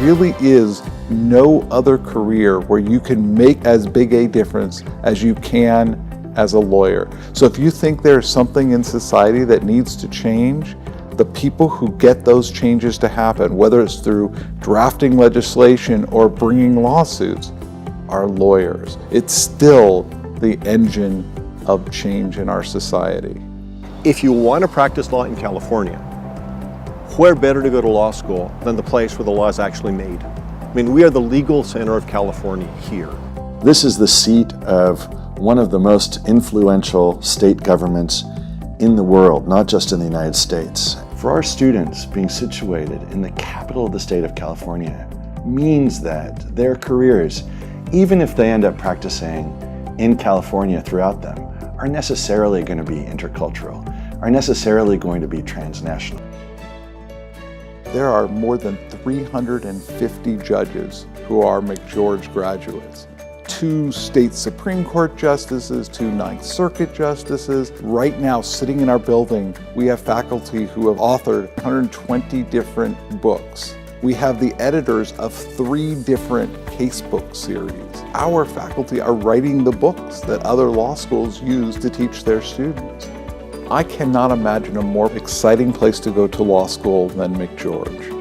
really is no other career where you can make as big a difference as you can as a lawyer. So if you think there's something in society that needs to change, the people who get those changes to happen, whether it's through drafting legislation or bringing lawsuits, are lawyers. It's still the engine of change in our society. If you want to practice law in California, where better to go to law school than the place where the law is actually made? I mean, we are the legal center of California here. This is the seat of one of the most influential state governments in the world, not just in the United States. For our students, being situated in the capital of the state of California means that their careers, even if they end up practicing in California throughout them, are necessarily going to be intercultural, are necessarily going to be transnational. There are more than 350 judges who are McGeorge graduates. 2 state Supreme Court justices, 2 Ninth Circuit justices. Right now, sitting in our building, we have faculty who have authored 120 different books. We have the editors of 3 different casebook series. Our faculty are writing the books that other law schools use to teach their students. I cannot imagine a more exciting place to go to law school than McGeorge.